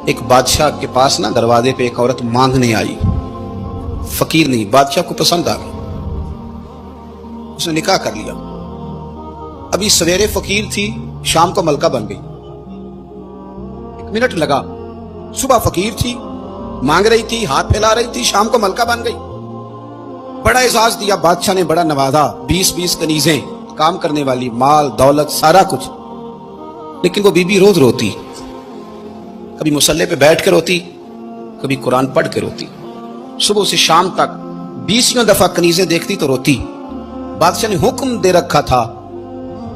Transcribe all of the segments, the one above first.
ایک بادشاہ کے پاس نا دروازے پہ ایک عورت مانگنے آئی، فقیر نہیں، بادشاہ کو پسند آ گئی، اس نے نکاح کر لیا۔ ابھی سویرے فقیر تھی، شام کو ملکہ بن گئی، 1 منٹ لگا۔ صبح فقیر تھی، مانگ رہی تھی، ہاتھ پھیلا رہی تھی، شام کو ملکہ بن گئی۔ بڑا اعزاز دیا بادشاہ نے، بڑا نوازا، 20 کنیزیں، کام کرنے والی، مال دولت سارا کچھ۔ لیکن وہ بی بی روز روتی، کبھی مصلی پہ بیٹھ کے روتی، کبھی قرآن پڑھ کے روتی، صبح سے شام تک 20 دفعہ کنیزیں دیکھتی تو روتی۔ بادشاہ نے حکم دے رکھا تھا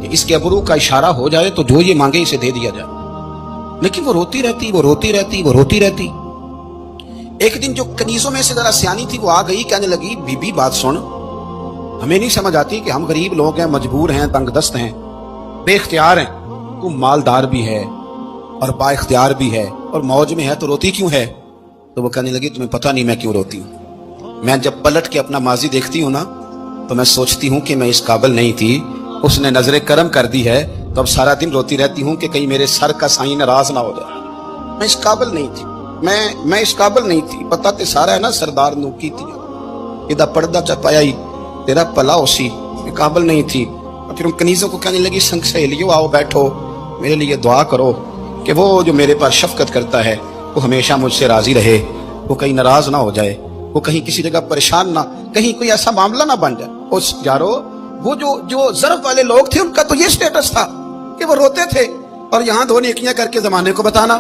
کہ اس کے ابرو کا اشارہ ہو جائے تو جو یہ مانگے اسے دے دیا جائے، لیکن وہ روتی رہتی، وہ روتی رہتی، وہ روتی رہتی۔ ایک دن جو کنیزوں میں سے ذرا سیانی تھی وہ آ گئی، کہنے لگی بی بی بات سن، ہمیں نہیں سمجھ آتی کہ ہم غریب لوگ ہیں، مجبور ہیں، تنگ دست ہیں، بے اختیار ہیں، تو مالدار بھی ہے اور با اختیار بھی ہے اور موج میں ہے، تو روتی کیوں ہے؟ تو وہ کہنے لگی تمہیں پتہ نہیں میں کیوں روتی ہوں، میں جب پلٹ کے اپنا ماضی دیکھتی ہوں نا تو میں سوچتی ہوں کہ میں اس قابل نہیں تھی، اس نے نظر کرم کر دی ہے، تو اب سارا دن روتی رہتی ہوں کہ کہیں میرے سر کا سائیں ناراض نہ ہو جائے، میں اس قابل نہیں تھی، میں اس قابل نہیں تھی، پتہ تے سارا ہے نا سردار نو کی تھی یہ پردہ چپایا ہی تیرا پلا اسی، میں قابل نہیں تھی۔ اور پھر ان کنیزوں کو کہنے لگی سنگ سہیلیو آؤ بیٹھو، میرے لیے دعا کرو کہ وہ جو میرے پر شفقت کرتا ہے وہ ہمیشہ مجھ سے راضی رہے، وہ کہیں ناراض نہ ہو جائے، وہ کہیں کسی جگہ پریشان نہ، کہیں کوئی ایسا معاملہ نہ بن جائے۔ اس جارو وہ جو ضرب والے لوگ تھے ان کا تو یہ سٹیٹس تھا کہ وہ روتے تھے، اور یہاں 2 نیکیاں کر کے زمانے کو بتانا،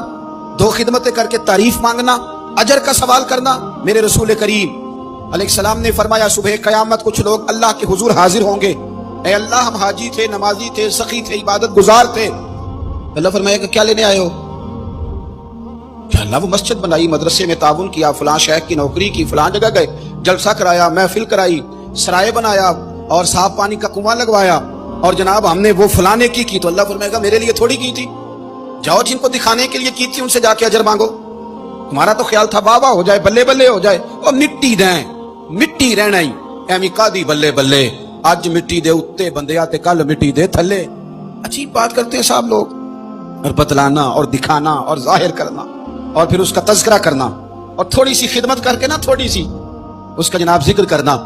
2 خدمتیں کر کے تعریف مانگنا، اجر کا سوال کرنا۔ میرے رسول کریم علیہ السلام نے فرمایا صبح قیامت کچھ لوگ اللہ کے حضور حاضر ہوں گے، اے اللہ ہم حاجی تھے، نمازی تھے، سخی تھے، عبادت گزار تھے۔ اللہ فرمائے کہ کیا لینے آئے ہو؟ کہ اللہ وہ مسجد بنائی، مدرسے میں تعاون کیا، فلاں شیخ کی نوکری کی، فلاں جگہ گئے، جلسہ کرایا، محفل کرائی، سرائے بنایا اور صاف پانی کا کنواں لگوایا، اور جناب ہم نے وہ فلانے کی تو اللہ فرمائے گا میرے لیے تھوڑی کی تھی، جاؤ جن کو دکھانے کے لیے کی تھی ان سے جا کے اجر مانگو، تمہارا تو خیال تھا واہ واہ ہو جائے، بلے بلے ہو جائے، اور مٹی دیں، مٹی رہنا ہی ایویں قاضی بلے بلے، اج مٹی دے اتے بندیا تے کل مٹی دے تھلے۔ عجیب بات کرتے ہیں صاحب لوگ، اور بتلانا اور دکھانا اور ظاہر کرنا اور پھر اس کا تذکرہ کرنا، اور تھوڑی سی خدمت کر کے نا، تھوڑی سی اس کا جناب ذکر کرنا،